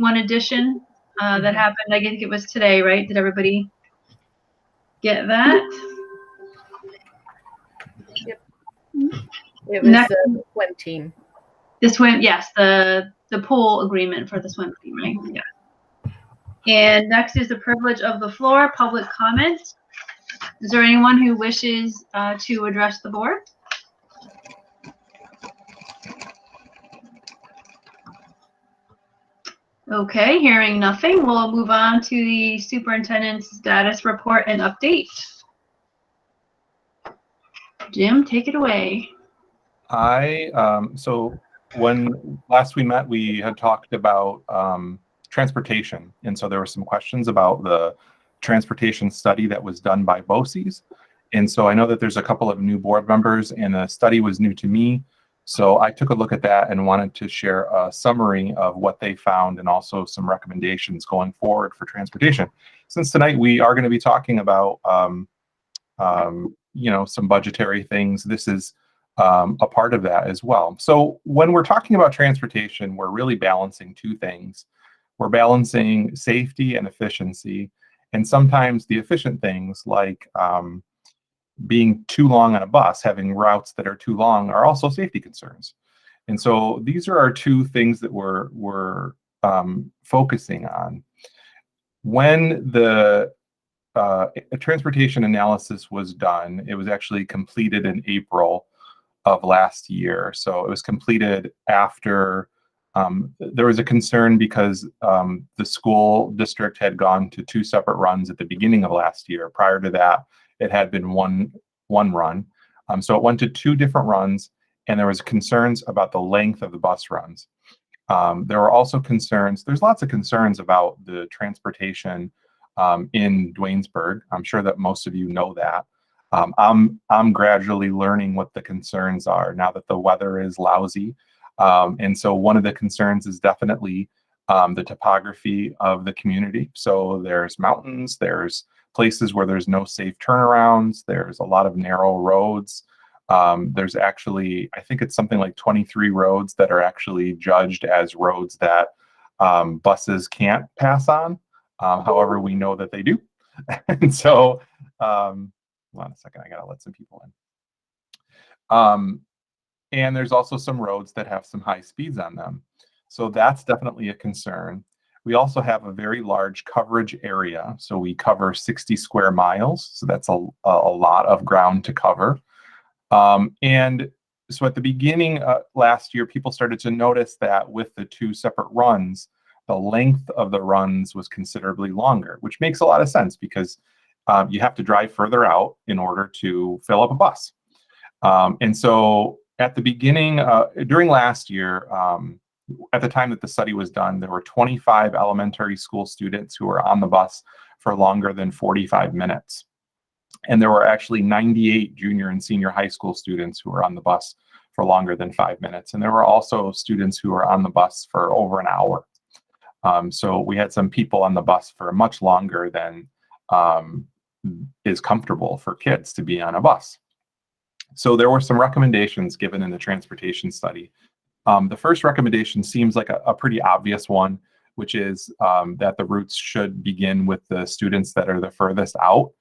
one addition that happened. I think it was today, right? Did everybody get that? Yep. It was the swim team. The swim, yes, the pool agreement for the swim team, right? Yeah. And next is the privilege of the floor, public comment. Is there anyone who wishes to address the board? Okay, hearing nothing, we'll move on to the superintendent's status report and update. Jim, take it away. So when last we met, we had talked about transportation. And so there were some questions about the transportation study that was done by BOCES. And so I know that there's a couple of new board members and the study was new to me. So I took a look at that and wanted to share a summary of what they found and also some recommendations going forward for transportation. Since tonight we are going to be talking about, you know, some budgetary things, this is a part of that as well. So when we're talking about transportation, we're really balancing two things. We're balancing safety and efficiency. And sometimes the efficient things like being too long on a bus, having routes that are too long, are also safety concerns. And so these are our two things that we're focusing on. When the transportation analysis was done, it was actually completed in April of last year. So it was completed after there was a concern because the school district had gone to 2 separate runs at the beginning of last year. Prior to that, it had been one run. So it went to 2 different runs, and there was concerns about the length of the bus runs. There were also concerns, there's lots of concerns about the transportation in Dwaynesburg. I'm sure that most of you know that. I'm gradually learning what the concerns are now that the weather is lousy. And so one of the concerns is definitely the topography of the community. So there's mountains, there's places where there's no safe turnarounds, there's a lot of narrow roads. There's actually, I think it's something like 23 roads that are actually judged as roads that buses can't pass on. However, we know that they do. And so, hold on a second, I gotta let some people in. And there's also some roads that have some high speeds on them. So that's definitely a concern. We also have a very large coverage area. So we cover 60 square miles. So that's a lot of ground to cover. And so at the beginning last year, people started to notice that with the 2 separate runs, the length of the runs was considerably longer, which makes a lot of sense because you have to drive further out in order to fill up a bus. And so at the beginning, during last year, at the time that the study was done, there were 25 elementary school students who were on the bus for longer than 45 minutes. And there were actually 98 junior and senior high school students who were on the bus for longer than 5 minutes. And there were also students who were on the bus for over an hour. So we had some people on the bus for much longer than is comfortable for kids to be on a bus. So there were some recommendations given in the transportation study. The first recommendation seems like a pretty obvious one, which is that the routes should begin with the students that are the furthest out,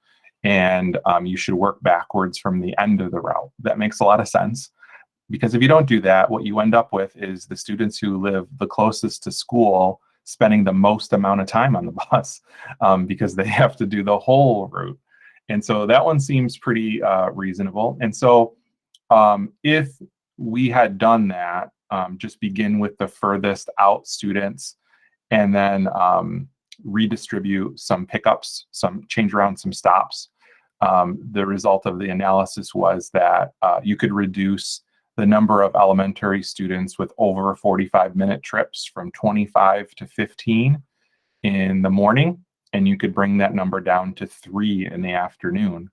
and you should work backwards from the end of the route. That makes a lot of sense, because if you don't do that, what you end up with is the students who live the closest to school spending the most amount of time on the bus because they have to do the whole route. And so that one seems pretty reasonable. And so if we had done that, just begin with the furthest out students and then redistribute some pickups, change around some stops. The result of the analysis was that you could reduce the number of elementary students with over 45-minute trips from 25 to 15 in the morning, and you could bring that number down to 3 in the afternoon.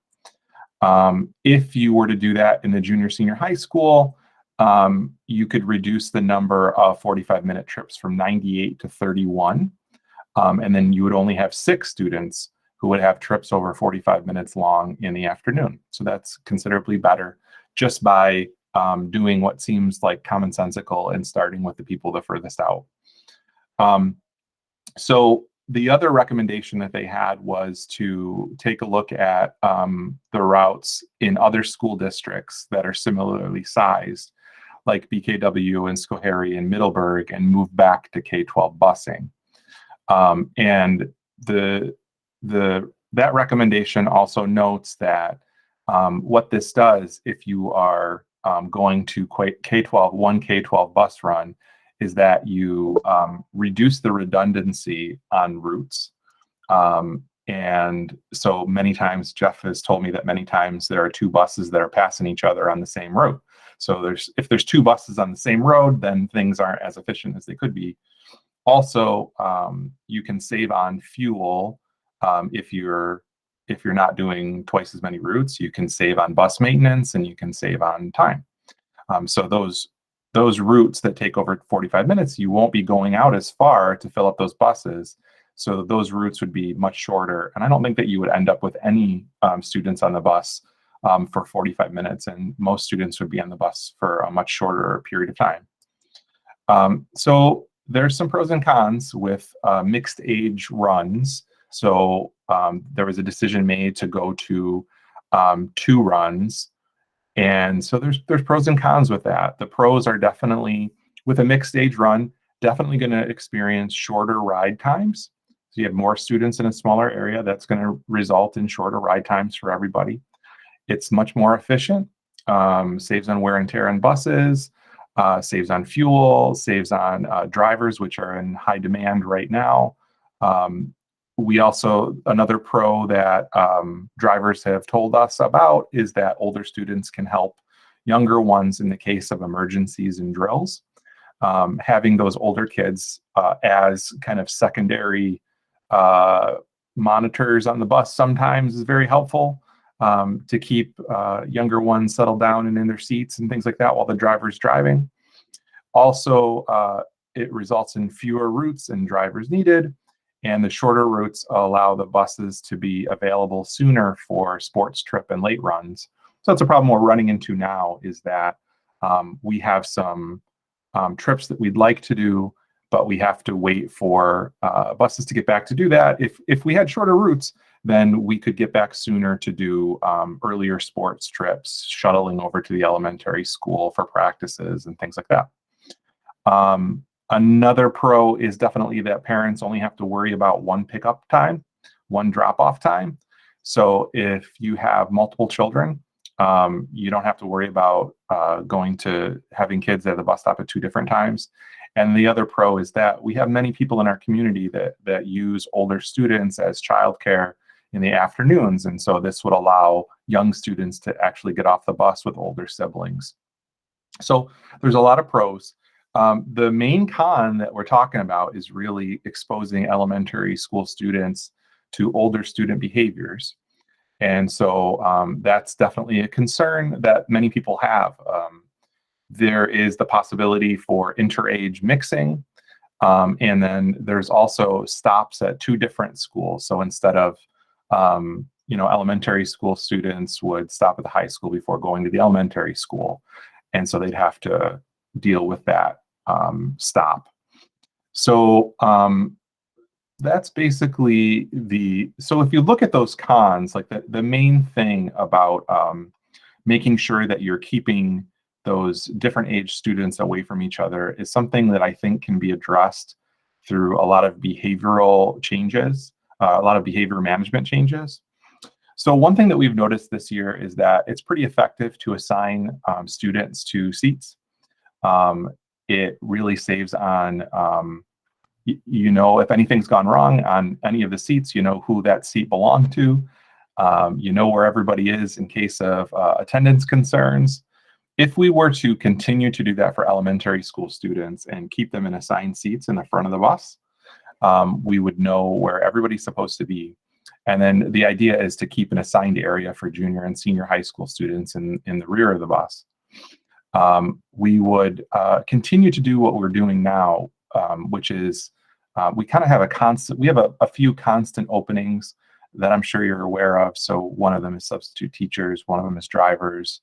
If you were to do that in the junior senior high school, you could reduce the number of 45-minute trips from 98 to 31. And then you would only have 6 students who would have trips over 45 minutes long in the afternoon. So that's considerably better just by doing what seems like commonsensical and starting with the people the furthest out. So the other recommendation that they had was to take a look at the routes in other school districts that are similarly sized, like BKW and Schoharie and Middleburg, and move back to K-12 busing. And that recommendation also notes that what this does, if you are going to K-12, one K-12 bus run, is that you reduce the redundancy on routes. And so many times, Jeff has told me that many times there are two buses that are passing each other on the same route. So if there's two buses on the same road, then things aren't as efficient as they could be. Also, you can save on fuel if you're not doing twice as many routes. You can save on bus maintenance, and you can save on time. So those routes that take over 45 minutes, you won't be going out as far to fill up those buses. So those routes would be much shorter. And I don't think that you would end up with any students on the bus for 45 minutes. And most students would be on the bus for a much shorter period of time. So there's some pros and cons with mixed age runs. So there was a decision made to go to 2 runs. And so there's pros and cons with that. The pros are definitely, with a mixed age run, definitely going to experience shorter ride times. So you have more students in a smaller area. That's going to result in shorter ride times for everybody. It's much more efficient, saves on wear and tear on buses, saves on fuel, saves on drivers, which are in high demand right now. We also, another pro that drivers have told us about is that older students can help younger ones in the case of emergencies and drills. Having those older kids as kind of secondary monitors on the bus sometimes is very helpful to keep younger ones settled down and in their seats and things like that while the driver's driving. Also, it results in fewer routes and drivers needed. And the shorter routes allow the buses to be available sooner for sports trip and late runs. So that's a problem we're running into now, is that we have some trips that we'd like to do, but we have to wait for buses to get back to do that. If we had shorter routes, then we could get back sooner to do earlier sports trips, shuttling over to the elementary school for practices and things like that. Another pro is definitely that parents only have to worry about one pickup time, one drop-off time. So if you have multiple children, you don't have to worry about having kids at the bus stop at 2 different times. And the other pro is that we have many people in our community that use older students as childcare in the afternoons. And so this would allow young students to actually get off the bus with older siblings. So there's a lot of pros. The main con that we're talking about is really exposing elementary school students to older student behaviors. And so that's definitely a concern that many people have. There is the possibility for interage mixing. And then there's also stops at 2 different schools. So instead of, elementary school students would stop at the high school before going to the elementary school. And so they'd have to deal with that stop. So that's basically so if you look at those cons, like the main thing about making sure that you're keeping those different age students away from each other is something that I think can be addressed through a lot of behavioral changes, a lot of behavior management changes. So one thing that we've noticed this year is that it's pretty effective to assign students to seats. It really saves on, if anything's gone wrong on any of the seats, you know who that seat belonged to. You know where everybody is in case of attendance concerns. If we were to continue to do that for elementary school students and keep them in assigned seats in the front of the bus, we would know where everybody's supposed to be. And then the idea is to keep an assigned area for junior and senior high school students in the rear of the bus. We would continue to do what we're doing now, which is we kind of have a few constant openings that I'm sure you're aware of. So one of them is substitute teachers, one of them is drivers.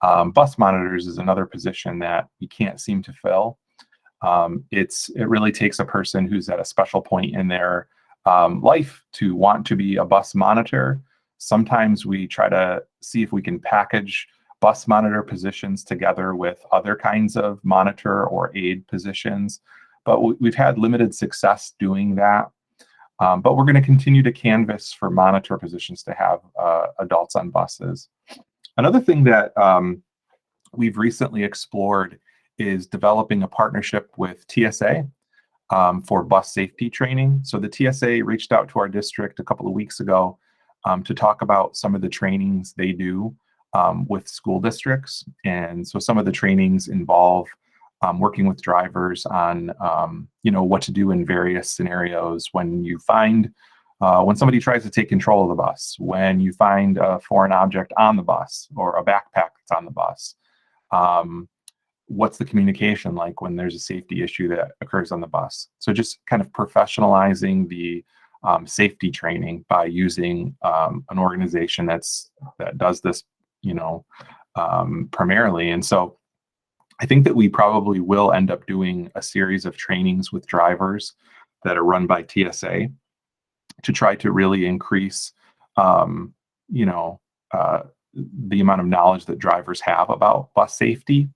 Bus monitors is another position that we can't seem to fill. It really takes a person who's at a special point in their life to want to be a bus monitor. Sometimes we try to see if we can package bus monitor positions together with other kinds of monitor or aid positions, but we've had limited success doing that. But we're going to continue to canvass for monitor positions to have adults on buses. Another thing that we've recently explored is developing a partnership with TSA for bus safety training. So the TSA reached out to our district a couple of weeks ago to talk about some of the trainings they do with school districts. And so some of the trainings involve working with drivers on, what to do in various scenarios when you find, when somebody tries to take control of the bus, when you find a foreign object on the bus or a backpack that's on the bus. What's the communication like when there's a safety issue that occurs on the bus? So just kind of professionalizing the safety training by using an organization that does this, primarily. And so I think that we probably will end up doing a series of trainings with drivers that are run by TSA to try to really increase, the amount of knowledge that drivers have about bus safety.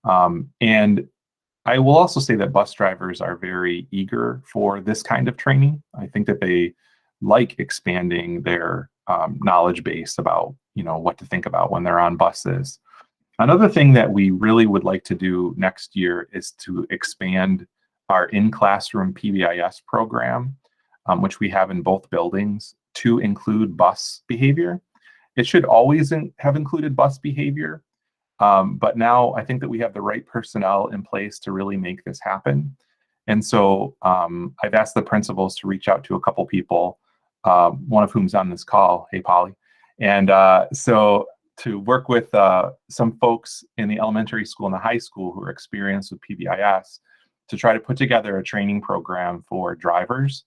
And I will also say that bus drivers are very eager for this kind of training. I think that they like expanding their knowledge base about, what to think about when they're on buses. Another thing that we really would like to do next year is to expand our in-classroom PBIS program, which we have in both buildings, to include bus behavior. It should always have included bus behavior, but now I think that we have the right personnel in place to really make this happen. And so I've asked the principals to reach out to a couple people, one of whom's on this call. Hey, Polly. And so to work with some folks in the elementary school and the high school who are experienced with PBIS to try to put together a training program for drivers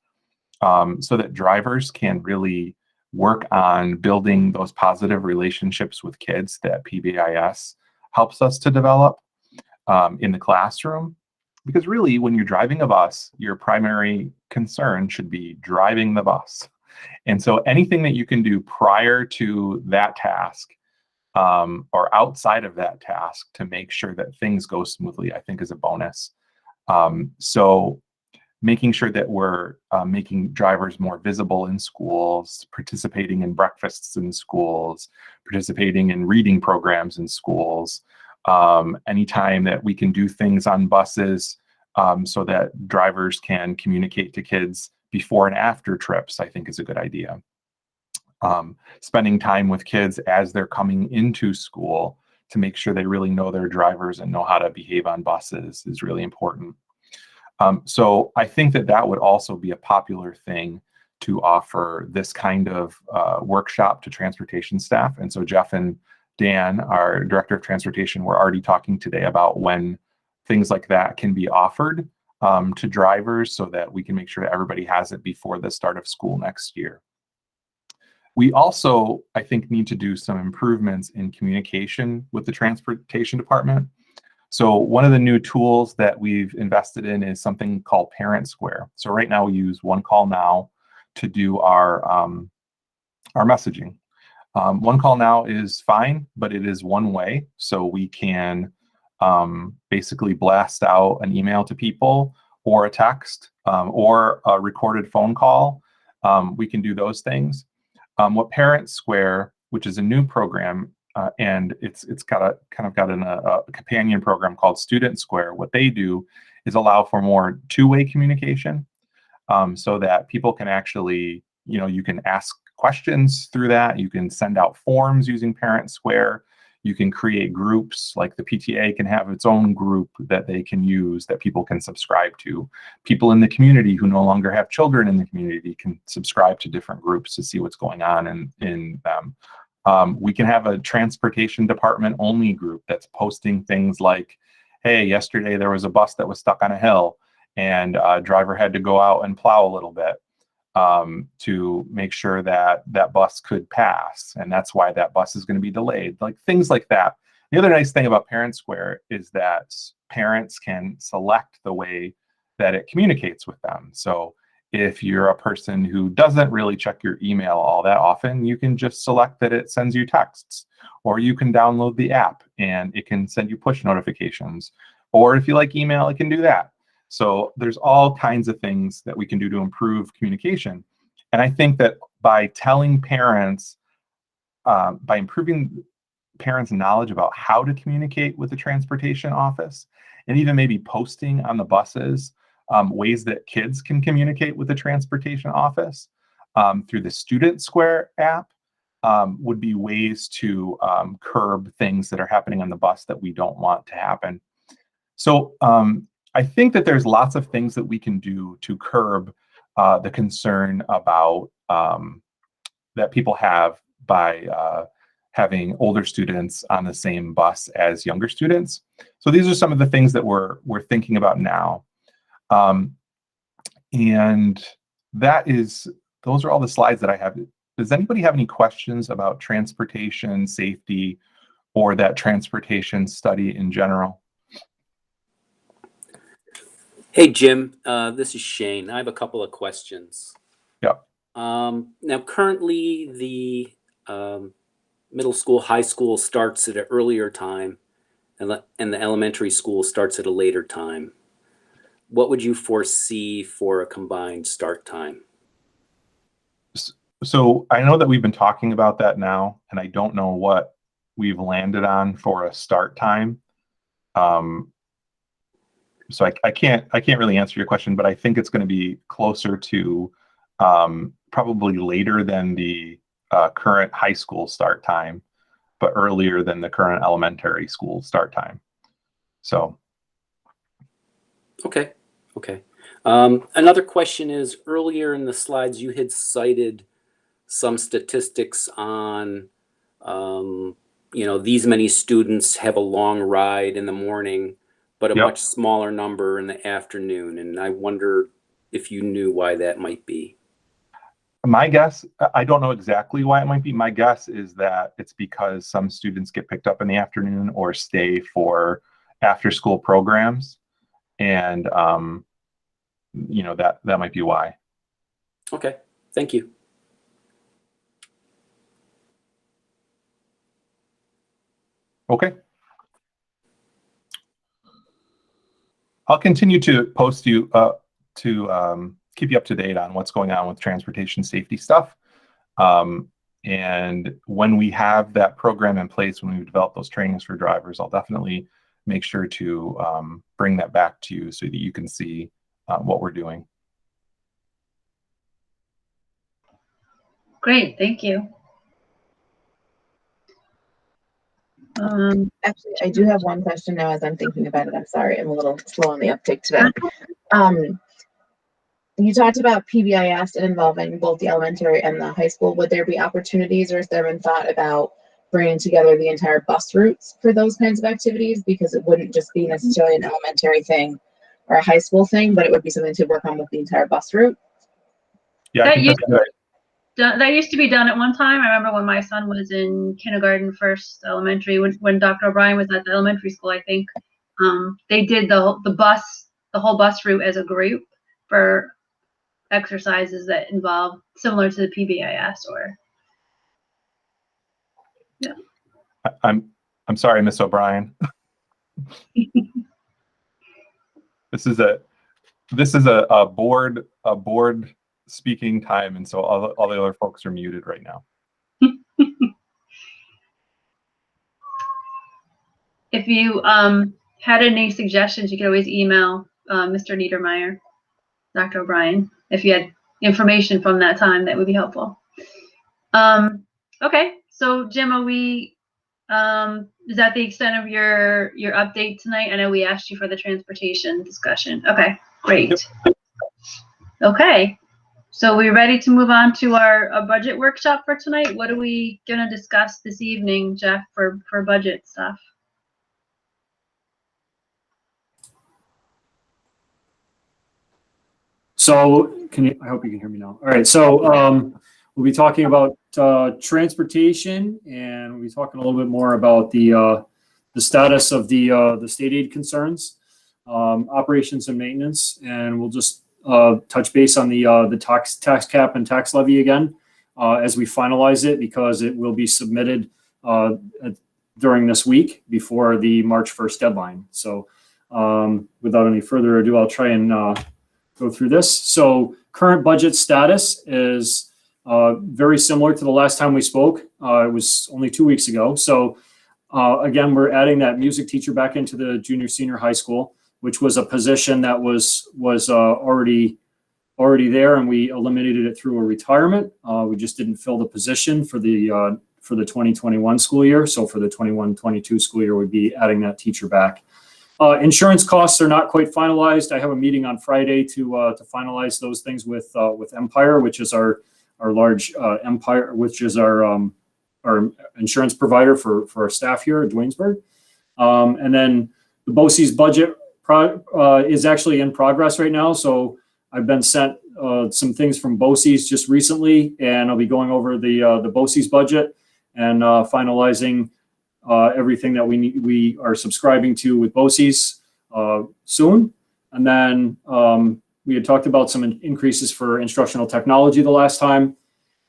so that drivers can really work on building those positive relationships with kids that PBIS helps us to develop in the classroom. Because really, when you're driving a bus, your primary concern should be driving the bus. And so anything that you can do prior to that task or outside of that task to make sure that things go smoothly, I think is a bonus. So making sure that we're making drivers more visible in schools, participating in breakfasts in schools, participating in reading programs in schools, anytime that we can do things on buses so that drivers can communicate to kids before and after trips, I think is a good idea. Spending time with kids as they're coming into school to make sure they really know their drivers and know how to behave on buses is really important. So I think that would also be a popular thing to offer this kind of workshop to transportation staff. And so Jeff and Dan, our director of transportation, were already talking today about when things like that can be offered to drivers so that we can make sure that everybody has it before the start of school next year. We also, I think, need to do some improvements in communication with the transportation department. So one of the new tools that we've invested in is something called Parent Square. So right now we use One Call Now to do our messaging. One Call Now is fine, but it is one way. So we can basically blast out an email to people or a text or a recorded phone call. We can do those things. What Parent Square, which is a new program, and it's got a companion program called Student Square. What they do is allow for more two-way communication, so that people can actually, you can ask questions through that. You can send out forms using Parent Square. You can create groups, like the PTA can have its own group that they can use that people can subscribe to. People in the community who no longer have children in the community can subscribe to different groups to see what's going on in them. We can have a transportation department only group that's posting things like, hey, yesterday there was a bus that was stuck on a hill and a driver had to go out and plow a little bit to make sure that that bus could pass. And that's why that bus is going to be delayed, like things like that. The other nice thing about Parent Square is that parents can select the way that it communicates with them. So if you're a person who doesn't really check your email all that often, you can just select that it sends you texts, or you can download the app and it can send you push notifications. Or if you like email, it can do that. So there's all kinds of things that we can do to improve communication. And I think that by telling parents, by improving parents' knowledge about how to communicate with the transportation office, and even maybe posting on the buses ways that kids can communicate with the transportation office through the Student Square app would be ways to curb things that are happening on the bus that we don't want to happen. So I think that there's lots of things that we can do to curb the concern about that people have by having older students on the same bus as younger students. So these are some of the things that we're thinking about now. And those are all the slides that I have. Does anybody have any questions about transportation safety or that transportation study in general? Hey, Jim, this is Shane. I have a couple of questions. Yeah. Now, currently, the middle school, high school starts at an earlier time, and the elementary school starts at a later time. What would you foresee for a combined start time? So I know that we've been talking about that now, and I don't know what we've landed on for a start time. So I can't really answer your question, but I think it's going to be closer to probably later than the current high school start time, but earlier than the current elementary school start time. So. Okay. Another question is, earlier in the slides, you had cited some statistics on, these many students have a long ride in the morning, but a much smaller number in the afternoon. And I wonder if you knew why that might be. My guess, I don't know exactly why it might be. My guess is that it's because some students get picked up in the afternoon or stay for after school programs. And, that might be why. Okay, thank you. Okay. I'll continue to post you to keep you up to date on what's going on with transportation safety stuff. And when we have that program in place, when we develop those trainings for drivers, I'll definitely make sure to bring that back to you so that you can see what we're doing. Great, thank you. Actually, I do have one question now as I'm thinking about it. I'm sorry, I'm a little slow on the uptake today. You talked about PBIS and involving both the elementary and the high school. Would there be opportunities, or has there been thought about bringing together the entire bus routes for those kinds of activities? Because it wouldn't just be necessarily an elementary thing or a high school thing, but it would be something to work on with the entire bus route. Yeah, I think that's good. That used to be done at one time. I remember when my son was in kindergarten, first elementary, when Dr. O'Brien was at the elementary school, I think, they did the whole bus route as a group for exercises that involve similar to the PBIS or. Yeah. I'm sorry, Miss O'Brien. This is a board speaking time, and so all the other folks are muted right now. If you had any suggestions, you could always email Mr. Niedermeyer, Dr. O'Brien, if you had information from that time that would be helpful. Okay, so Jim, are we? Is that the extent of your update tonight? I know we asked you for the transportation discussion. Okay, great. Okay, so we're ready to move on to our budget workshop for tonight. What are we gonna discuss this evening, Jeff, for budget stuff? So I hope you can hear me now. All right, so we'll be talking about transportation, and we'll be talking a little bit more about the status of the state aid concerns. operations and maintenance, and we'll just touch base on the tax cap and tax levy again as we finalize it, because it will be submitted during this week before the March 1st deadline. So without any further ado, I'll try and go through this. So current budget status is very similar to the last time we spoke. It was only 2 weeks ago. So again, we're adding that music teacher back into the junior senior high school, which was a position that was already there, and we eliminated it through a retirement. We just didn't fill the position for the 2021 school year. So for the 21-22 school year, we'd be adding that teacher back. Insurance costs are not quite finalized. I have a meeting on Friday to finalize those things with Empire, which is our large Empire, which is our insurance provider for our staff here at Dwaynesburg. And then the BOCES budget is actually in progress right now. So I've been sent some things from BOCES just recently, and I'll be going over the BOCES budget and finalizing everything that we are subscribing to with BOCES soon. And then we had talked about some increases for instructional technology the last time.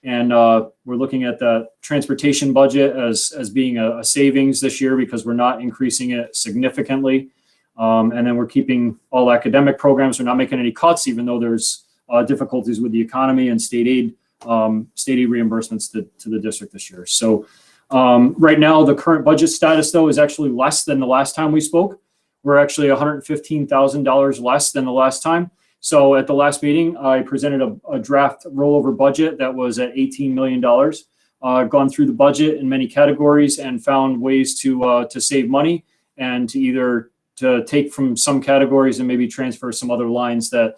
And we're looking at the transportation budget as being a savings this year because we're not increasing it significantly. And then we're keeping all academic programs. We're not making any cuts, even though there's difficulties with the economy and state aid reimbursements to the district this year. So right now, the current budget status, though, is actually less than the last time we spoke. We're actually $115,000 less than the last time. So at the last meeting, I presented a draft rollover budget that was at $18 million. Gone through the budget in many categories and found ways to save money and to take from some categories and maybe transfer some other lines that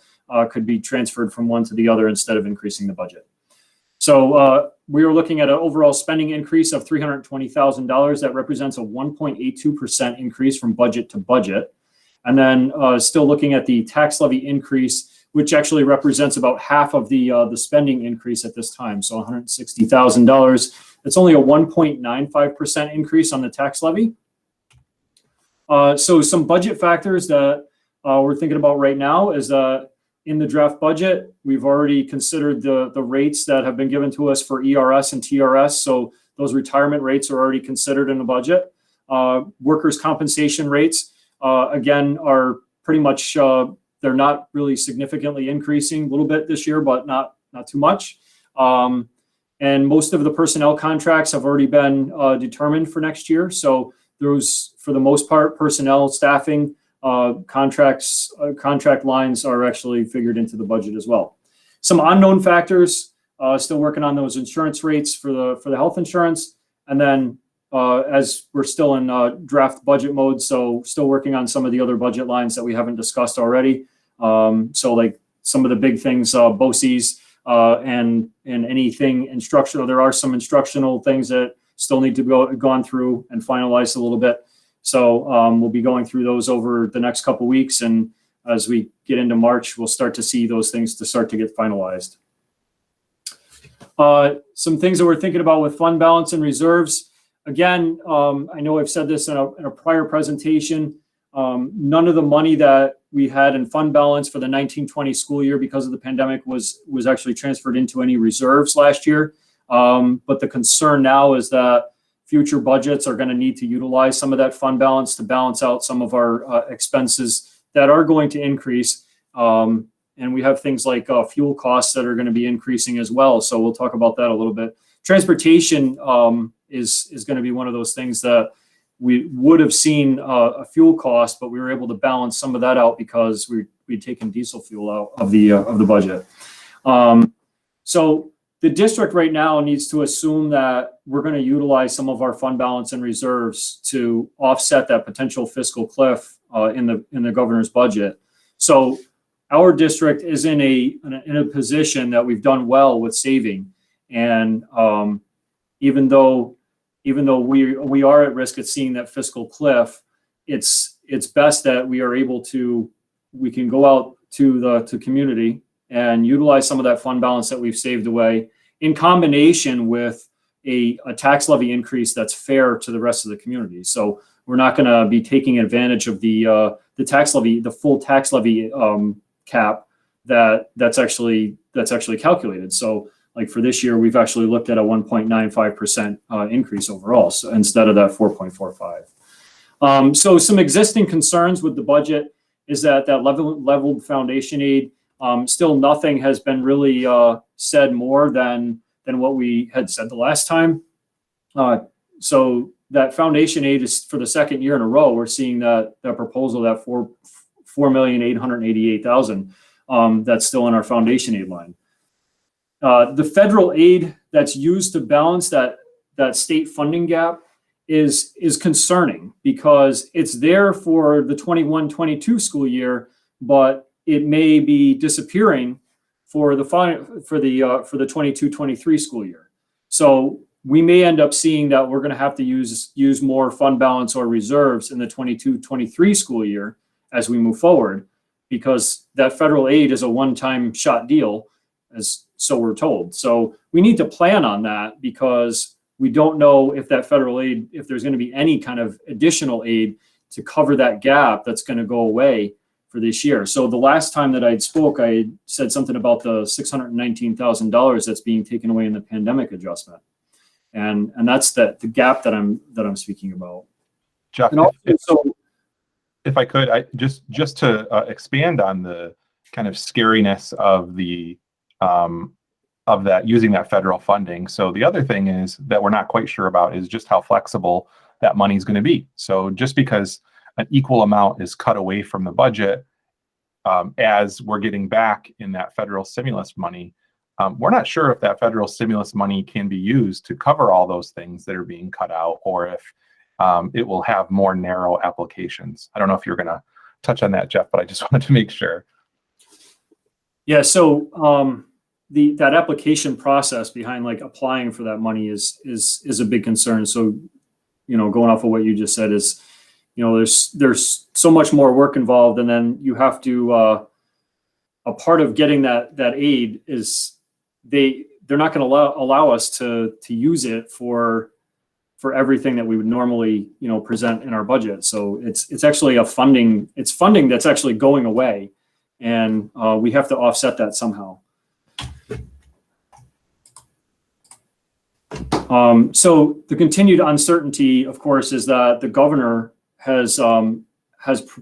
could be transferred from one to the other instead of increasing the budget. So we are looking at an overall spending increase of $320,000. That represents a 1.82% increase from budget to budget. And then still looking at the tax levy increase, which actually represents about half of the spending increase at this time. So $160,000. It's only a 1.95% increase on the tax levy. So some budget factors that we're thinking about right now is in the draft budget, we've already considered the rates that have been given to us for ERS and TRS. So those retirement rates are already considered in the budget. Workers' compensation rates, again, are pretty much, they're not really significantly increasing, a little bit this year, but not too much. And most of the personnel contracts have already been determined for next year. So those, for the most part, personnel, staffing, contract lines are actually figured into the budget as well. Some unknown factors, still working on those insurance rates for the health insurance. And then as we're still in draft budget mode, so still working on some of the other budget lines that we haven't discussed already. So like some of the big things, BOCES and anything instructional. There are some instructional things that still need to be gone through and finalized a little bit. So we'll be going through those over the next couple of weeks. And as we get into March, we'll start to see those things to start to get finalized. Some things that we're thinking about with fund balance and reserves. Again, I know I've said this in a prior presentation. None of the money that we had in fund balance for the 1920 school year because of the pandemic was actually transferred into any reserves last year. But the concern now is that future budgets are going to need to utilize some of that fund balance to balance out some of our expenses that are going to increase. And we have things like fuel costs that are going to be increasing as well. So we'll talk about that a little bit. Transportation is going to be one of those things that we would have seen a fuel cost, but we were able to balance some of that out because we'd taken diesel fuel out of the budget. So the district right now needs to assume that we're going to utilize some of our fund balance and reserves to offset that potential fiscal cliff in the governor's budget. So our district is in a position that we've done well with saving, and even though we are at risk at seeing that fiscal cliff, it's best that we can go out to community and utilize some of that fund balance that we've saved away in combination with a tax levy increase that's fair to the rest of the community. So we're not going to be taking advantage of the tax levy, the full tax levy cap that's actually calculated. So like for this year, we've actually looked at a 1.95% increase overall, so instead of that 4.45. So some existing concerns with the budget is that leveled foundation aid, still nothing has been really said more than what we had said the last time. So that foundation aid is for the second year in a row. We're seeing that proposal, that $4,888,000 that's still in our foundation aid line. The federal aid that's used to balance that state funding gap is concerning because it's there for the 21-22 school year, but it may be disappearing for the 22-23 school year. So we may end up seeing that we're going to have to use more fund balance or reserves in the 22-23 school year as we move forward, because that federal aid is a one-time shot deal, so we're told. So we need to plan on that because we don't know if that federal aid, if there's going to be any kind of additional aid to cover that gap that's going to go away for this year. So the last time that I spoke, I said something about the $619,000 that's being taken away in the pandemic adjustment. And that's the gap that I'm speaking about. Jeff, and also, if I could, just to expand on the kind of scariness of that using that federal funding. So the other thing is that we're not quite sure about is just how flexible that money is going to be. So just because an equal amount is cut away from the budget, as we're getting back in that federal stimulus money, we're not sure if that federal stimulus money can be used to cover all those things that are being cut out, or if it will have more narrow applications. I don't know if you're going to touch on that, Jeff, but I just wanted to make sure. Yeah, so that application process behind like applying for that money is a big concern. So, going off of what you just said is, there's so much more work involved, and then you have to, a part of getting that aid is they're not going to allow us to use it for everything that we would normally, present in our budget. So it's actually funding that's actually going away, and we have to offset that somehow. So the continued uncertainty, of course, is that the governor has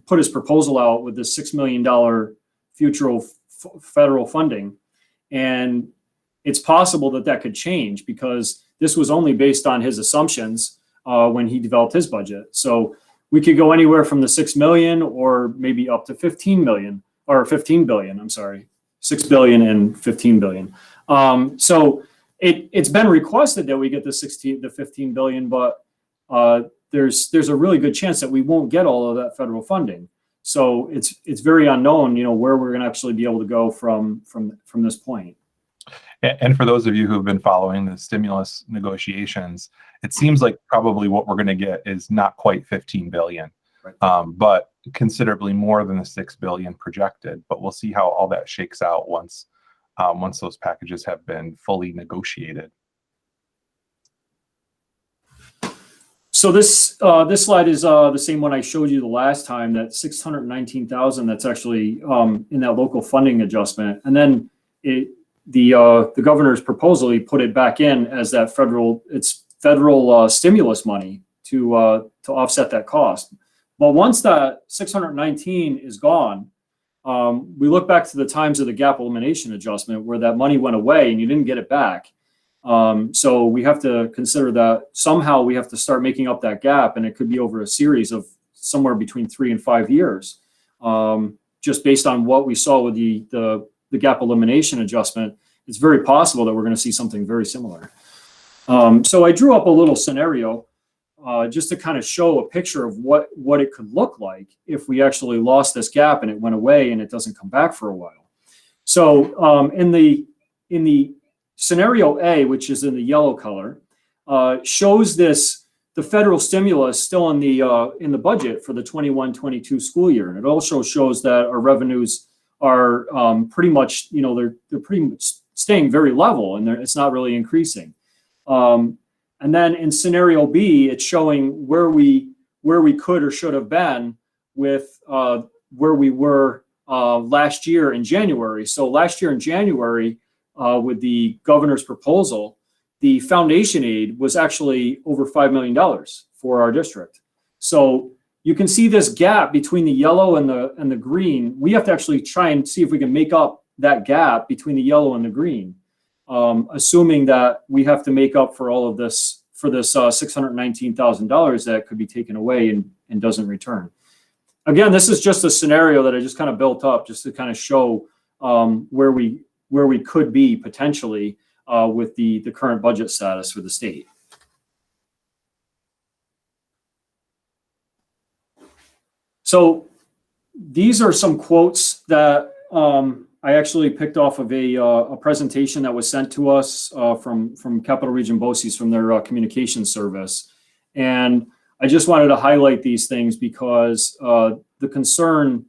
put his proposal out with the $6 million future federal funding, and it's possible that could change because this was only based on his assumptions when he developed his budget. So we could go anywhere from the 6 million or maybe up to 15 million or 15 billion. I'm sorry, 6 billion and 15 billion. So it's been requested that we get the 15 billion, but there's a really good chance that we won't get all of that federal funding. So it's very unknown, where we're going to actually be able to go from this point. And for those of you who have been following the stimulus negotiations, it seems like probably what we're going to get is not quite 15 billion, right. But considerably more than the 6 billion projected. But we'll see how all that shakes out once those packages have been fully negotiated. So this slide is the same one I showed you the last time. That 619,000 that's actually in that local funding adjustment, and then the governor's proposal, he put it back in as that federal stimulus money to offset that cost. But once that 619 is gone, we look back to the times of the gap elimination adjustment where that money went away and you didn't get it back. So we have to consider that somehow we have to start making up that gap, and it could be over a series of somewhere between 3 and 5 years, just based on what we saw with the gap elimination adjustment. It's very possible that we're going to see something very similar. So I drew up a little scenario just to kind of show a picture of what it could look like if we actually lost this gap and it went away and it doesn't come back for a while. So in the scenario A, which is in the yellow color, shows the federal stimulus still in the budget for the 21-22 school year, and it also shows that our revenues are pretty much, they're pretty much staying very level, and it's not really increasing. And then in scenario B, it's showing where we where we could or should have been with where we were last year in January. So last year in January, with the governor's proposal, the foundation aid was actually over $5 million for our district. So you can see this gap between the yellow and the green. We have to actually try and see if we can make up that gap between the yellow and the green, assuming that we have to make up for all of this, for this $619,000 that could be taken away and doesn't return. Again, this is just a scenario that I just kind of built up just to kind of show where we could be potentially with the current budget status for the state. So these are some quotes that I actually picked off of a presentation that was sent to us from Capital Region BOCES from their communication service. And I just wanted to highlight these things because the concern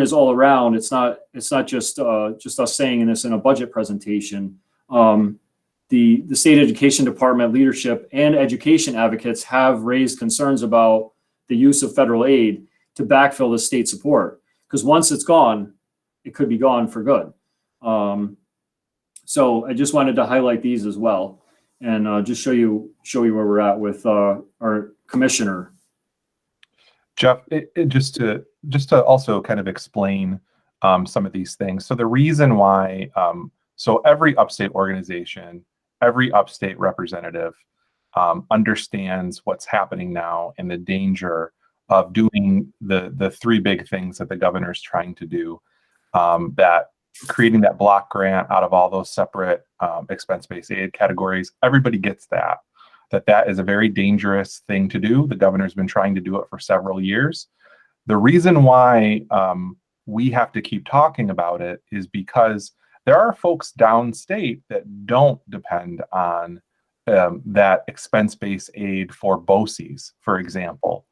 is all around. It's not just us saying this in a budget presentation. The state education department leadership and education advocates have raised concerns about the use of federal aid to backfill the state support, because once it's gone, it could be gone for good. So I just wanted to highlight these as well, and just show you where we're at with our commissioner. Jeff, just to also kind of explain some of these things. So the reason why, so every upstate organization, every upstate representative understands what's happening now and the danger of doing the three big things that the governor's trying to do, that creating that block grant out of all those separate expense-based aid categories. Everybody gets that is a very dangerous thing to do. The governor's been trying to do it for several years. The reason why we have to keep talking about it is because there are folks downstate that don't depend on that expense-based aid for BOCES, for example,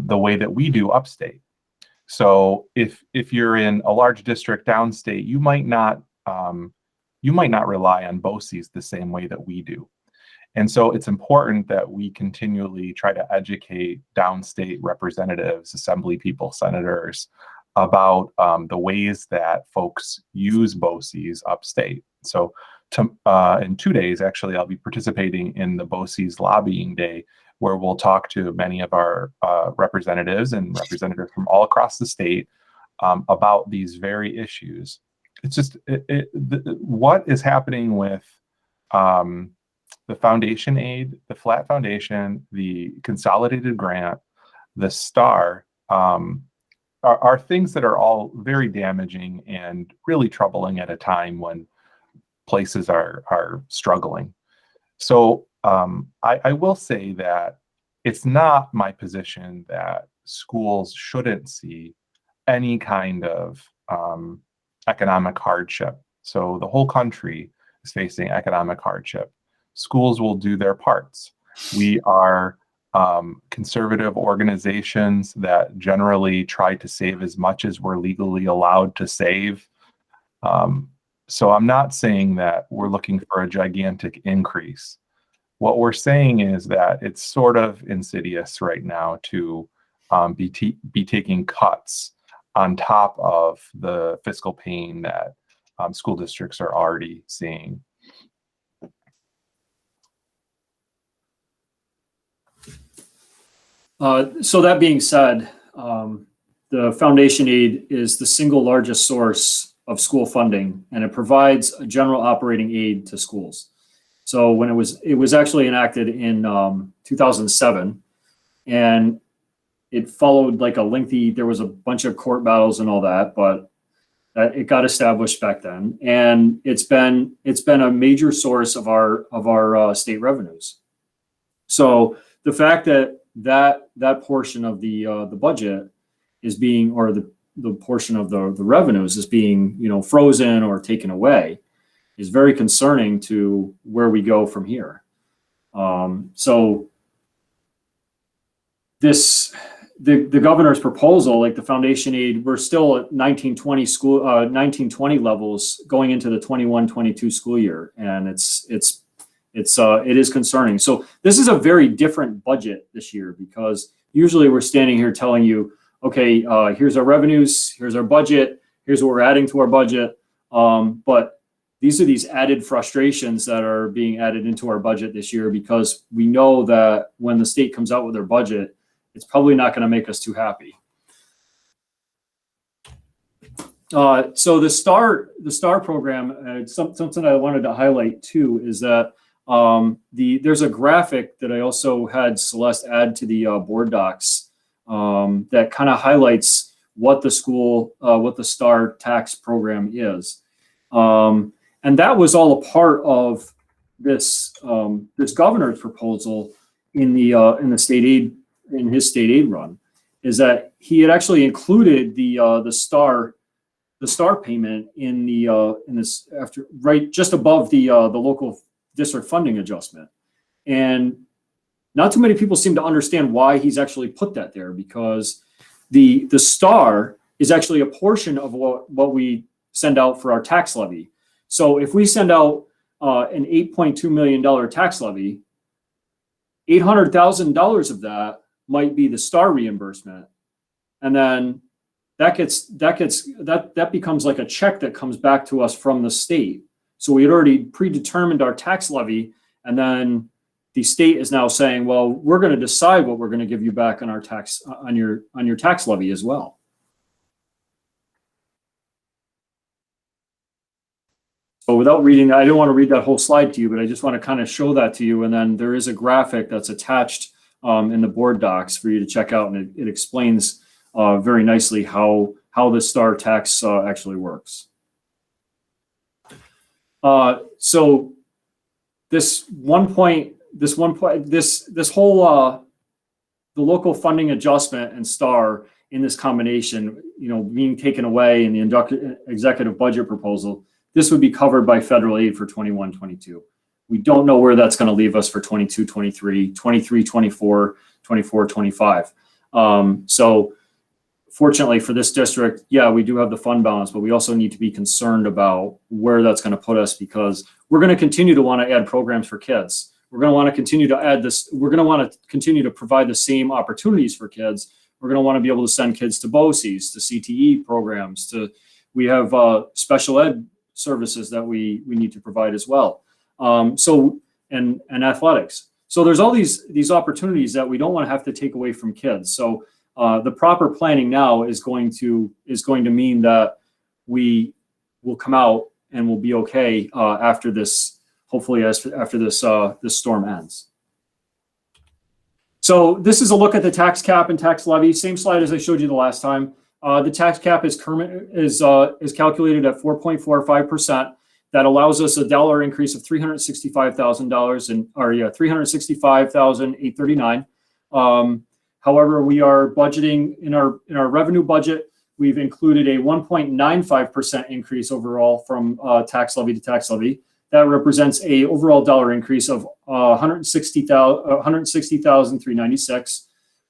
the way that we do upstate. So if you're in a large district downstate, you might not rely on BOCES the same way that we do. And so it's important that we continually try to educate downstate representatives, assembly people, senators about the ways that folks use BOCES upstate. So in 2 days, actually, I'll be participating in the BOCES lobbying day, where we'll talk to many of our representatives and representatives from all across the state about these very issues. It's just what is happening with the foundation aid, the flat foundation, the consolidated grant, the STAR, are things that are all very damaging and really troubling at a time when places are struggling. So I will say that it's not my position that schools shouldn't see any kind of economic hardship. So the whole country is facing economic hardship. Schools will do their parts. We are conservative organizations that generally try to save as much as we're legally allowed to save. So I'm not saying that we're looking for a gigantic increase. What we're saying is that it's sort of insidious right now to be taking cuts on top of the fiscal pain that school districts are already seeing. So that being said, the foundation aid is the single largest source of school funding, and it provides a general operating aid to schools. So when it was actually enacted in 2007, and it followed like a lengthy, there was a bunch of court battles and all that, but it got established back then, and it's been a major source of our state revenues. So the fact that portion of the budget is being, or the portion of the revenues is being, frozen or taken away, is very concerning to where we go from here. So the governor's proposal, like the foundation aid, we're still at 1920 levels going into the 21-22 school year, and it is concerning. So this is a very different budget this year because Usually we're standing here telling you, okay, here's our revenues, here's our budget, here's what we're adding to our budget. But these are these added frustrations that are being added into our budget this year, because we know that when the state comes out with their budget, it's probably not going to make us too happy. So the STAR program, something I wanted to highlight too, is that there's a graphic that I also had Celeste add to the board docs that kind of highlights what the STAR tax program is. And that was all a part of this governor's proposal in his state aid run, is that he had actually included the STAR payment in this after, right just above the local district funding adjustment. And not too many people seem to understand why he's actually put that there, because the STAR is actually a portion of what we send out for our tax levy. So if we send out an $8.2 million tax levy, $800,000 of that might be the STAR reimbursement, and then that becomes like a check that comes back to us from the state. So we had already predetermined our tax levy, and then the state is now saying, well, we're going to decide what we're going to give you back on our tax on your tax levy as well. So without reading, I don't want to read that whole slide to you, but I just want to kind of show that to you. And then there is a graphic that's attached in the board docs for you to check out, and it explains very nicely how the STAR tax actually works. So this whole the local funding adjustment and STAR in this combination, being taken away in the executive budget proposal, this would be covered by federal aid for 21-22. We don't know where that's going to leave us for 22-23, 23-24, 24-25. So fortunately for this district, yeah, we do have the fund balance, but we also need to be concerned about where that's going to put us, because we're going to continue to want to add programs for kids. We're going to want to continue to add this. We're going to want to continue to provide the same opportunities for kids. We're going to want to be able to send kids to BOCES, to CTE programs, we have special ed services that we need to provide as well. And athletics. So there's all these opportunities that we don't want to have to take away from kids. So the proper planning now is going to mean that we will come out and we'll be okay after this, hopefully after this storm ends. So this is a look at the tax cap and tax levy. Same slide as I showed you the last time. The tax cap is calculated at 4.45%. That allows us a dollar increase of $365,000 $365,839. However, we are budgeting in our revenue budget. We've included a 1.95% increase overall from tax levy to tax levy. That represents a overall dollar increase of $160,396.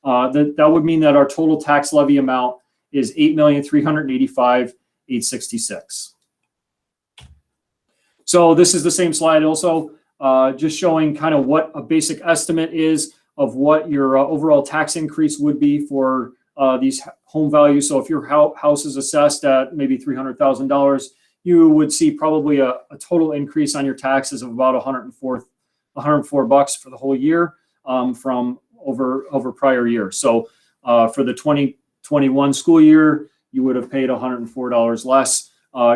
That would mean that our total tax levy amount is $8,385,866. So this is the same slide also, just showing kind of what a basic estimate is of what your overall tax increase would be for these home values. So if your house is assessed at maybe $300,000, you would see probably a total increase on your taxes of about $104 for the whole year from over prior year. So for the 2021 school year, you would have paid $104 less,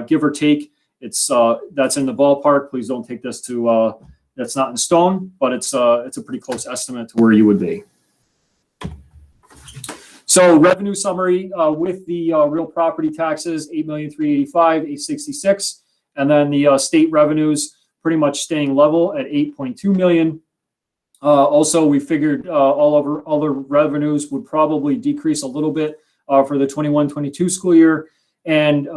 give or take. It's that's in the ballpark. Please don't take this to that's not in stone, but it's a pretty close estimate to where you would be. So revenue summary with the real property taxes, $8,385,866, and then the state revenues pretty much staying level at $8.2 million. Also, we figured all the revenues would probably decrease a little bit for the 21-22 school year, and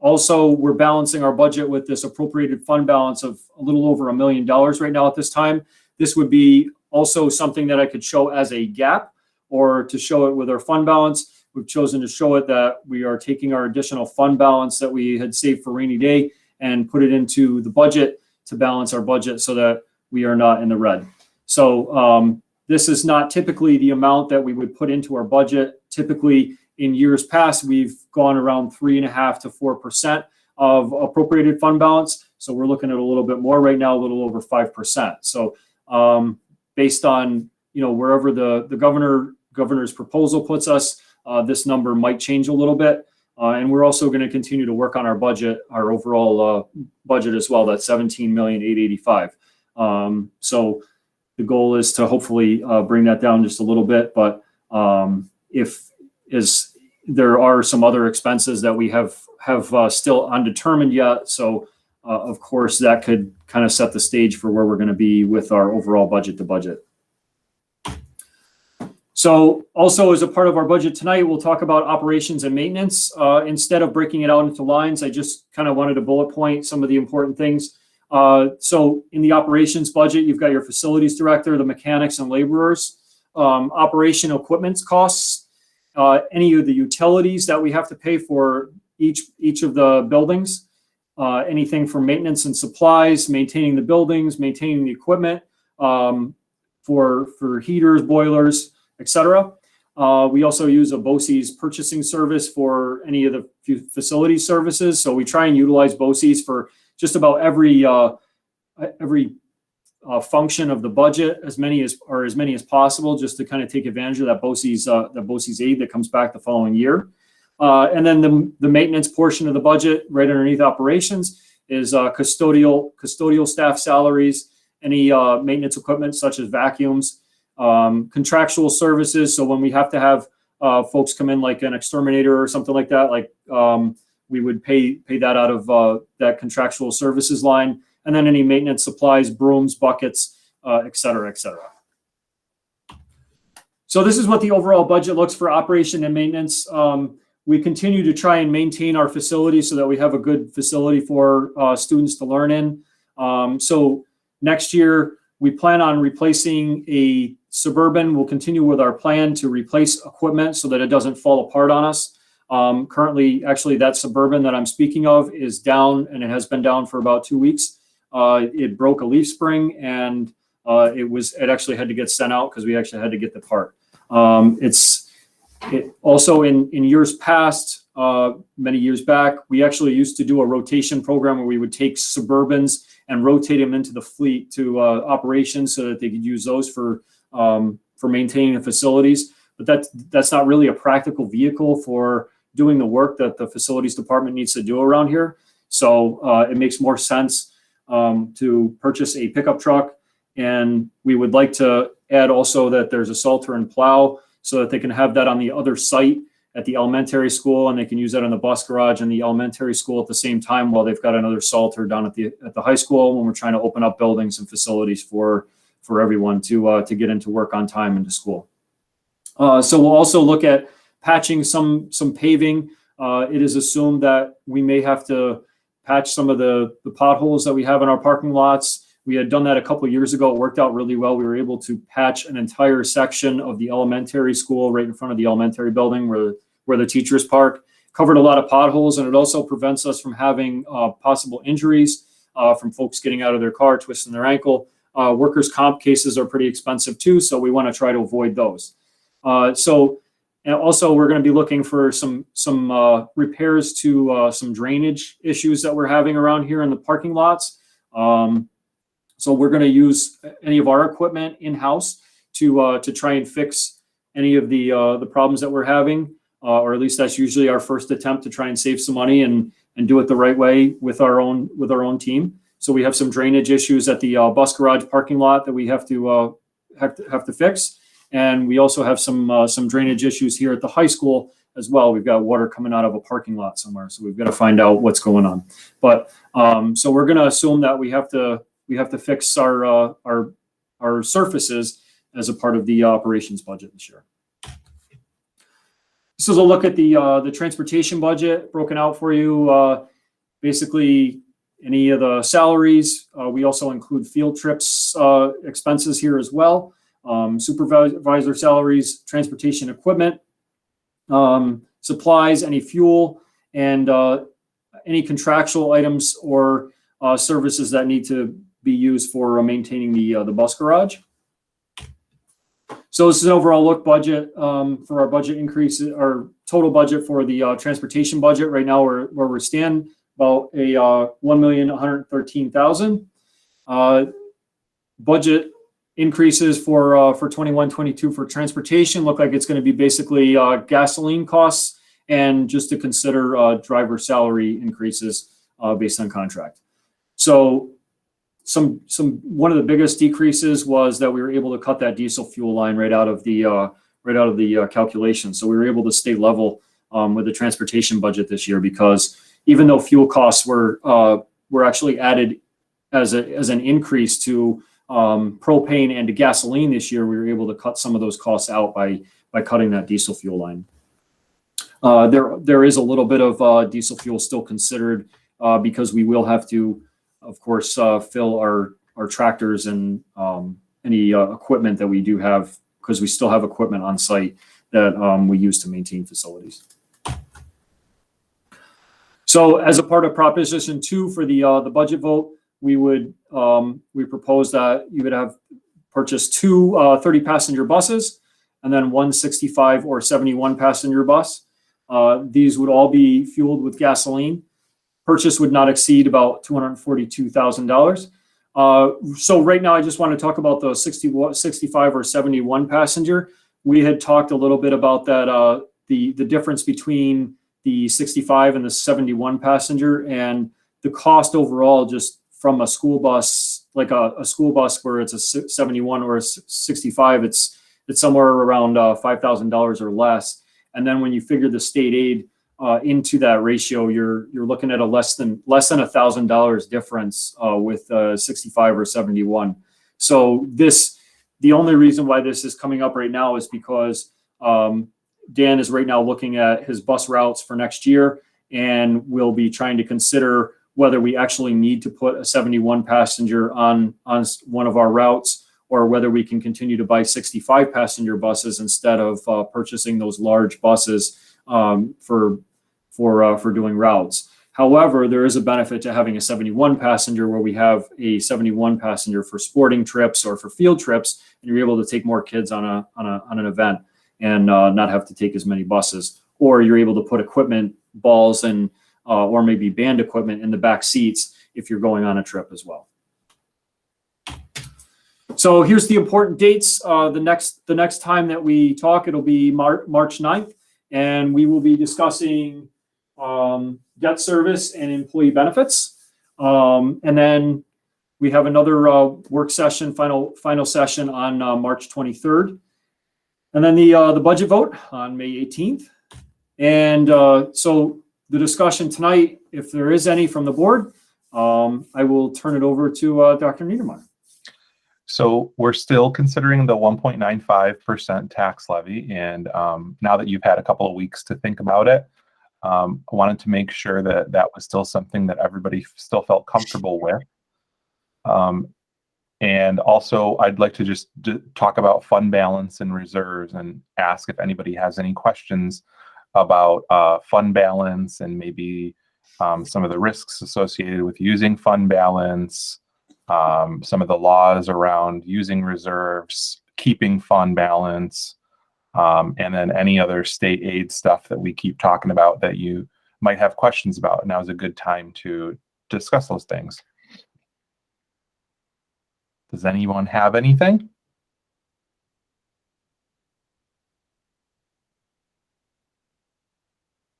also, we're balancing our budget with this appropriated fund balance of a little over $1 million right now at this time. This would be also something that I could show as a gap, or to show it with our fund balance. We've chosen to show it that we are taking our additional fund balance that we had saved for rainy day and put it into the budget to balance our budget so that we are not in the red. So this is not typically the amount that we would put into our budget. Typically, in years past, we've gone around 3.5% to 4% of appropriated fund balance. So we're looking at a little bit more right now, a little over 5%. So based on, wherever the governor's proposal puts us, this number might change a little bit. And we're also going to continue to work on our budget, our overall budget as well. That's $17,885,000. So the goal is to hopefully bring that down just a little bit. But there are some other expenses that we have still undetermined yet. So of course, that could kind of set the stage for where we're going to be with our overall budget to budget. So also as a part of our budget tonight, we'll talk about operations and maintenance. Instead of breaking it out into lines, I just kind of wanted to bullet point some of the important things. So in the operations budget, you've got your facilities director, the mechanics and laborers, operation equipment costs, any of the utilities that we have to pay for each of the buildings, anything from maintenance and supplies, maintaining the buildings, maintaining the equipment, for heaters, boilers, etc. We also use a BOCES purchasing service for any of the facility services. So we try and utilize BOCES for just about every function of the budget, as many as possible, just to kind of take advantage of that BOCES aid that comes back the following year. And then the maintenance portion of the budget, right underneath operations, is custodial staff salaries, any maintenance equipment such as vacuums, contractual services. So when we have to have folks come in, like an exterminator or something like that, we would pay that out of that contractual services line. And then any maintenance supplies, brooms, buckets, et cetera, et cetera. So this is what the overall budget looks for operation and maintenance. We continue to try and maintain our facility so that we have a good facility for students to learn in. So next year, we plan on replacing a Suburban. We'll continue with our plan to replace equipment so that it doesn't fall apart on us. Currently, actually, that Suburban that I'm speaking of is down, and it has been down for about 2 weeks. It broke a leaf spring, and it actually had to get sent out because we actually had to get the part. Also in years past, many years back, we actually used to do a rotation program where we would take Suburbans and rotate them into the fleet to operations so that they could use those for maintaining the facilities. But that's not really a practical vehicle for doing the work that the facilities department needs to do around here. So it makes more sense to purchase a pickup truck. And we would like to add also that there's a salter and plow so that they can have that on the other site at the elementary school, and they can use that in the bus garage and the elementary school at the same time while they've got another salter down at the high school when we're trying to open up buildings and facilities for everyone to get into work on time into school. So we'll also look at patching some paving. It is assumed that we may have to patch some of the potholes that we have in our parking lots. We had done that a couple of years ago. It worked out really well. We were able to patch an entire section of the elementary school right in front of the elementary building where the teachers park. Covered a lot of potholes, and it also prevents us from having possible injuries from folks getting out of their car, twisting their ankle. Workers' comp cases are pretty expensive too, so we want to try to avoid those. And also, we're going to be looking for some repairs to some drainage issues that we're having around here in the parking lots. So we're going to use any of our equipment in-house to try and fix any of the problems that we're having, or at least that's usually our first attempt to try and save some money and do it the right way with our own team. So we have some drainage issues at the bus garage parking lot that we have to fix. And we also have some drainage issues here at the high school as well. We've got water coming out of a parking lot somewhere, so we've got to find out what's going on. But so we're going to assume that we have to fix our surfaces as a part of the operations budget this year. This is a look at the transportation budget broken out for you. Basically, any of the salaries. We also include field trips expenses here as well. Supervisor salaries, transportation equipment, supplies, any fuel, and any contractual items or services that need to be used for maintaining the bus garage. So this is an overall look budget for our budget increases, our total budget for the transportation budget. Right now, where we stand, about a $1,113,000. Budget increases for 21-22 for transportation look like it's going to be basically gasoline costs and just to consider driver salary increases based on contract. So one of the biggest decreases was that we were able to cut that diesel fuel line right out of the calculation. So we were able to stay level with the transportation budget this year, because even though fuel costs were actually added as an increase to propane and to gasoline this year, we were able to cut some of those costs out by cutting that diesel fuel line. There is a little bit of diesel fuel still considered because we will have to, of course, fill our tractors and any equipment that we do have, because we still have equipment on site that we use to maintain facilities. So as a part of Proposition 2 for the budget vote, we propose that you would have purchased two 30-passenger buses and then one 65 or 71-passenger bus. These would all be fueled with gasoline. Purchase would not exceed about $242,000. So right now, I just want to talk about the 65 or 71 passenger. We had talked a little bit about that, the difference between the 65 and the 71 passenger, and the cost overall, just from a school bus, like a school bus where it's a 71 or a 65, it's somewhere around $5,000 or less. And then when you figure the state aid into that ratio, you're looking at a less than $1,000 difference with 65 or 71. So the only reason why this is coming up right now is because Dan is right now looking at his bus routes for next year, and we'll be trying to consider whether we actually need to put a 71 passenger on one of our routes, or whether we can continue to buy 65 passenger buses instead of purchasing those large buses for doing routes. However, there is a benefit to having a 71 passenger, where we have a 71 passenger for sporting trips or for field trips, and you're able to take more kids on an event and not have to take as many buses. Or you're able to put equipment, balls, and or maybe band equipment in the back seats if you're going on a trip as well. So here's the important dates. The next time that we talk, it'll be March 9th, and we will be discussing debt service and employee benefits. And then we have another work session, final session on March 23rd. And then the budget vote on May 18th. And so the discussion tonight, if there is any from the board, I will turn it over to Dr. Niedermeyer. So we're still considering the 1.95% tax levy. And now that you've had a couple of weeks to think about it, I wanted to make sure that that was still something that everybody still felt comfortable with. And also, I'd like to just talk about fund balance and reserves and ask if anybody has any questions about fund balance and maybe some of the risks associated with using fund balance, some of the laws around using reserves, keeping fund balance, and then any other state aid stuff that we keep talking about that you might have questions about. Now is a good time to discuss those things. Does anyone have anything?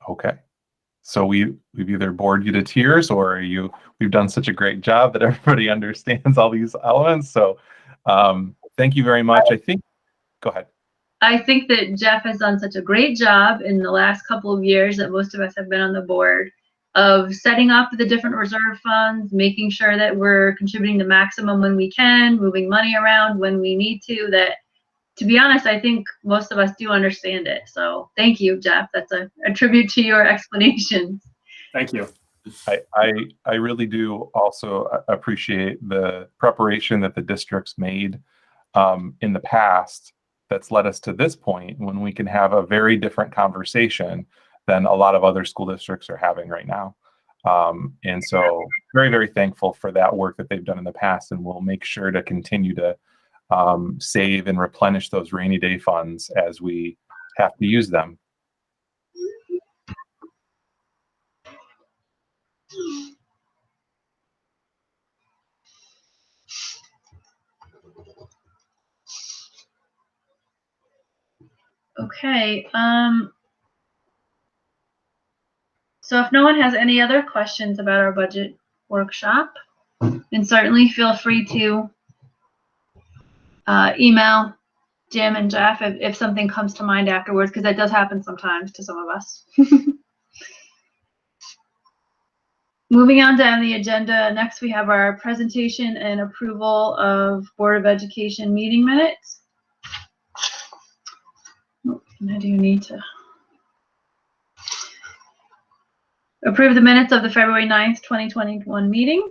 Okay. So we've either bored you to tears, or we've done such a great job that everybody understands all these elements. So thank you very much. Go ahead. I think that Jeff has done such a great job in the last couple of years that most of us have been on the board of setting up the different reserve funds, making sure that we're contributing the maximum when we can, moving money around when we need to. That, to be honest, I think most of us do understand it. So thank you, Jeff. That's a tribute to your explanations. Thank you. I really do also appreciate the preparation that the district's made in the past that's led us to this point when we can have a very different conversation than a lot of other school districts are having right now. And so very, very thankful for that work that they've done in the past, and we'll make sure to continue to save and replenish those rainy day funds as we have to use them. Okay. So if no one has any other questions about our budget workshop, then certainly feel free to email Jim and Jeff if something comes to mind afterwards, because that does happen sometimes to some of us. Moving on down the agenda, next we have our presentation and approval of Board of Education meeting minutes. Now do you need to approve the minutes of the February 9th, 2021 meeting?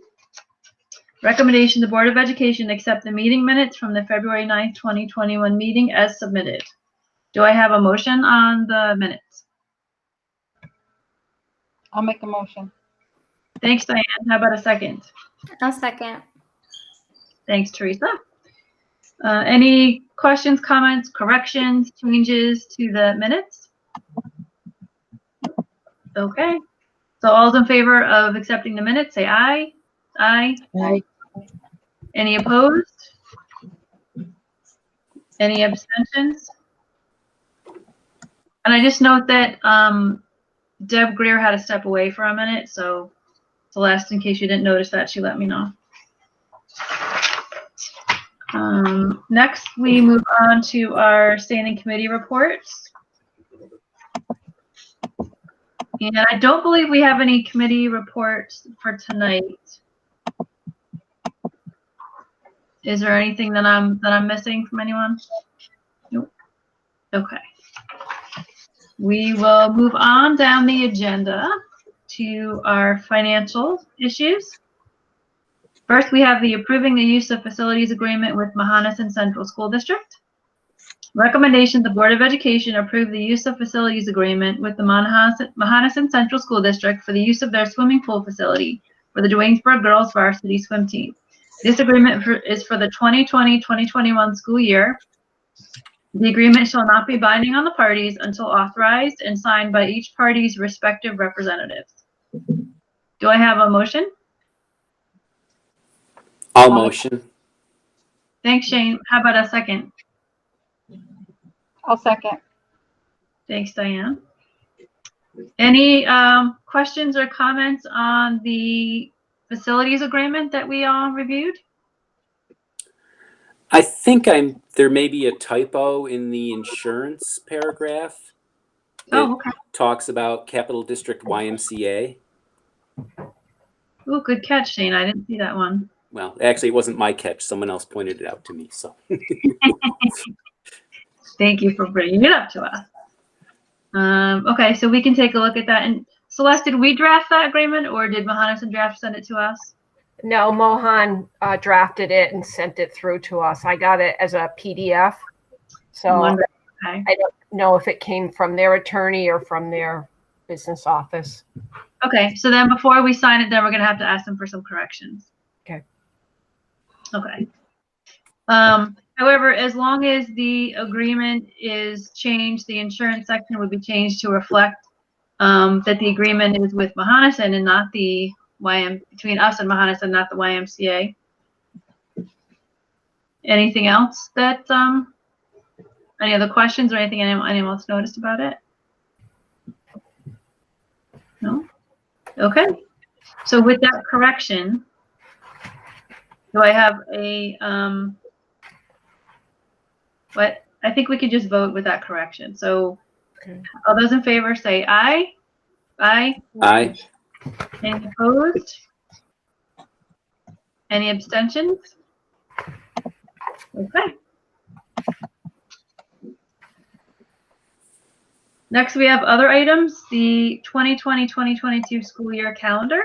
Recommendation, the Board of Education accept the meeting minutes from the February 9th, 2021 meeting as submitted. Do I have a motion on the minutes? I'll make a motion. Thanks, Diane. How about a second? I'll second. Thanks, Teresa. Any questions, comments, corrections, changes to the minutes? Okay. So all's in favor of accepting the minutes, say aye. Aye. Aye. Any opposed? Any abstentions? And I just note that Deb Greer had to step away for a minute, so Celeste, in case you didn't notice that, she let me know. Next, we move on to our standing committee reports. And I don't believe we have any committee reports for tonight. Is there anything that I'm missing from anyone? Nope. Okay. We will move on down the agenda to our financial issues. First, we have the approving the use of facilities agreement with Mahonison Central School District. Recommendation, the Board of Education approve the use of facilities agreement with the Mahonison Central School District for the use of their swimming pool facility for the Duanesburg Girls Varsity Swim Team. This agreement is for the 2020-2021 school year. The agreement shall not be binding on the parties until authorized and signed by each party's respective representatives. Do I have a motion? I'll motion. Thanks, Shane. How about a second? I'll second. Thanks, Diane. Any questions or comments on the facilities agreement that we all reviewed? I think there may be a typo in the insurance paragraph. Oh, okay. Talks about Capital District YMCA. Oh, good catch, Shane. I didn't see that one. Well, actually, it wasn't my catch. Someone else pointed it out to me. So Thank you for bringing it up to us. Okay, so we can take a look at that. And Celeste, did we draft that agreement, or did Mahonison send it to us? No, Mohan drafted it and sent it through to us. I got it as a PDF. So Wonderful. Okay. I don't know if it came from their attorney or from their business office. Okay, so then before we sign it, then we're going to have to ask them for some corrections. Okay. Okay. However, as long as the agreement is changed, the insurance section would be changed to reflect that the agreement is with Mahonison and not the between us and Mahonison, not the YMCA. Anything else that, any other questions or anything anyone else noticed about it? No? Okay. So with that correction, do I have a, what? I think we could just vote with that correction. So Okay. all those in favor say aye. Aye. aye. Any opposed? Any abstentions? Okay. Next, we have other items, the 2020-2022 school year calendar.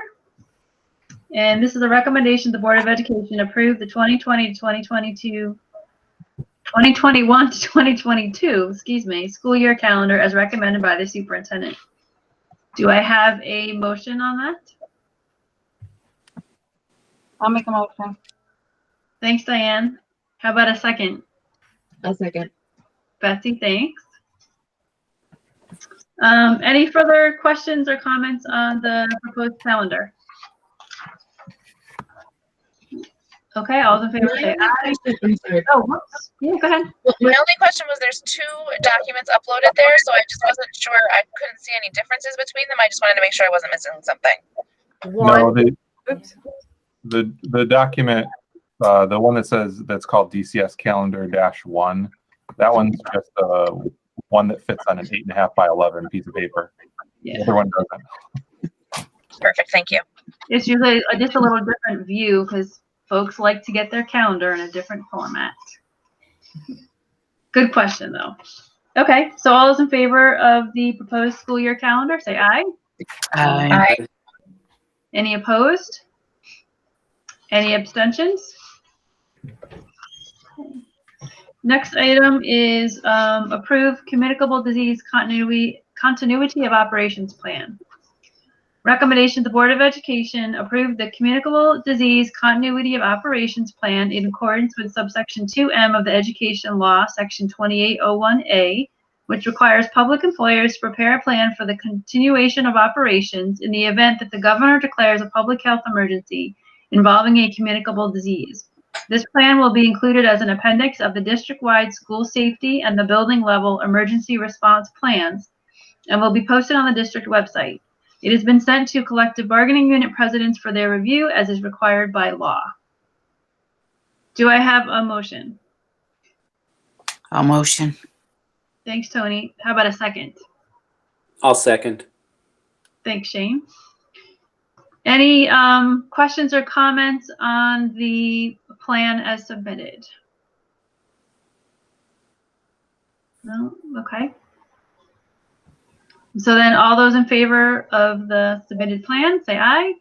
And this is a recommendation the Board of Education approve the 2020-2022 2021 to 2022, excuse me, school year calendar as recommended by the superintendent. Do I have a motion on that? I'll make a motion. Thanks, Diane. How about a second? I'll second. Betsy, thanks. Any further questions or comments on the proposed calendar? Okay, all those in favor say aye. I'm sorry. Oh, whoops. Yeah, go ahead. Well, my only question was there's 2 documents uploaded there, so I just wasn't sure. I couldn't see any differences between them. I just wanted to make sure I wasn't missing something. No, Oops. the document, the one that says that's called DCS calendar-1, that one's just one that fits on an 8.5 by 11 piece of paper. Yeah. The other one doesn't. Perfect. Thank you. It's usually just a little different view because folks like to get their calendar in a different format. Good question, though. Okay, so all those in favor of the proposed school year calendar, say aye. Aye. Any opposed? Any abstentions? Next item is approve communicable disease continuity of operations plan. Recommendation: the Board of Education approve the communicable disease continuity of operations plan in accordance with subsection 2M of the Education Law, section 2801A, which requires public employers to prepare a plan for the continuation of operations in the event that the governor declares a public health emergency involving a communicable disease. This plan will be included as an appendix of the district-wide school safety and the building level emergency response plans and will be posted on the district website. It has been sent to collective bargaining unit presidents for their review as is required by law. Do I have a motion? I'll motion. Thanks, Tony. How about a second? I'll second. Thanks, Shane. Any questions or comments on the plan as submitted? No? Okay. So then all those in favor of the submitted plan, say aye.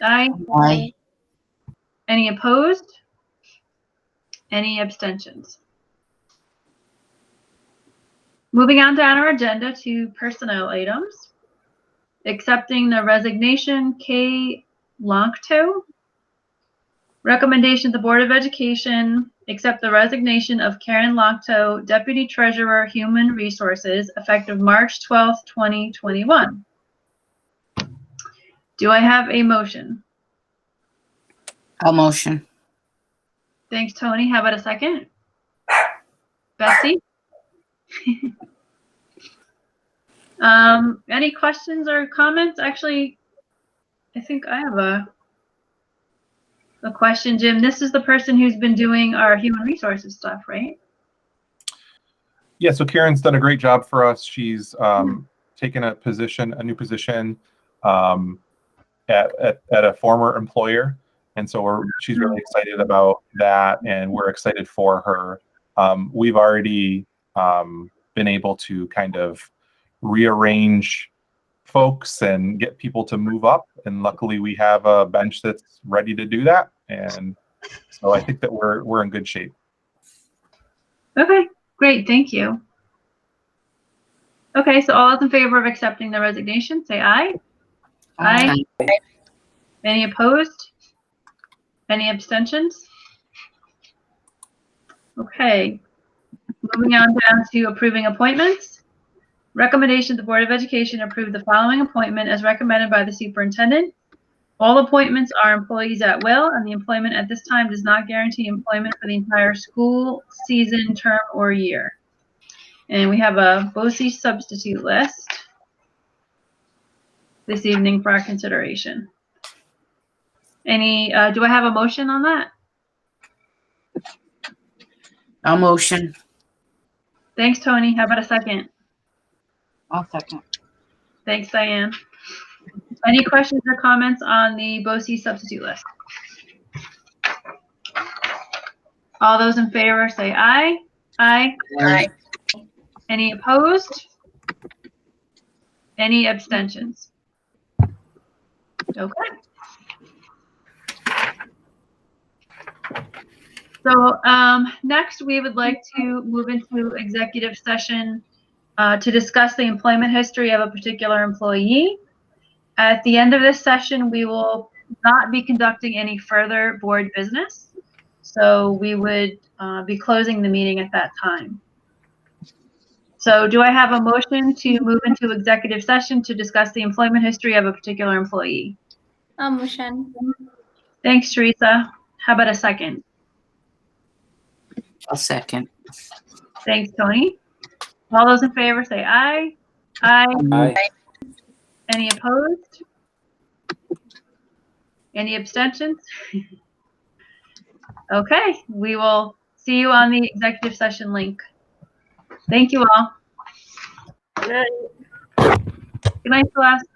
Aye. Aye. Any opposed? Any abstentions? Moving on down our agenda to personnel items. Accepting the resignation, K. Loncto. Recommendation: the Board of Education accept the resignation of Karen Loncto, Deputy Treasurer, Human Resources, effective March 12th, 2021. Do I have a motion? I'll motion. Thanks, Tony. How about a second? Betsy? Any questions or comments? Actually, I think I have a question, Jim. This is the person who's been doing our human resources stuff, right? Yeah, so Karen's done a great job for us. She's taken a new position at a former employer. And so she's really excited about that, and we're excited for her. We've already been able to kind of rearrange folks and get people to move up, and luckily we have a bench that's ready to do that, and so I think that we're in good shape. Okay, great, thank you. Okay, so all those in favor of accepting the resignation, say aye. Aye. Any opposed? Any abstentions? Okay, moving on down to approving appointments. Recommendation: the Board of Education approve the following appointment as recommended by the superintendent. All appointments are employees at will, and the employment at this time does not guarantee employment for the entire school season, term, or year. And we have a BOCE substitute list this evening for our consideration. Do I have a motion on that? I'll motion. Thanks, Tony. How about a second? I'll second. Thanks, Diane. Any questions or comments on the BOCE substitute list? All those in favor say aye. Aye. Aye. Any opposed? Any abstentions? Okay. So next we would like to move into executive session to discuss the employment history of a particular employee. At the end of this session, we will not be conducting any further board business. So we would be closing the meeting at that time. So do I have a motion to move into executive session to discuss the employment history of a particular employee? Motion. Thanks, Teresa. How about a second? A second. Thanks, Tony. All those in favor say aye. Aye. Aye. Any opposed? Any abstentions? Okay, we will see you on the executive session link. Thank you all. Good night, Celeste.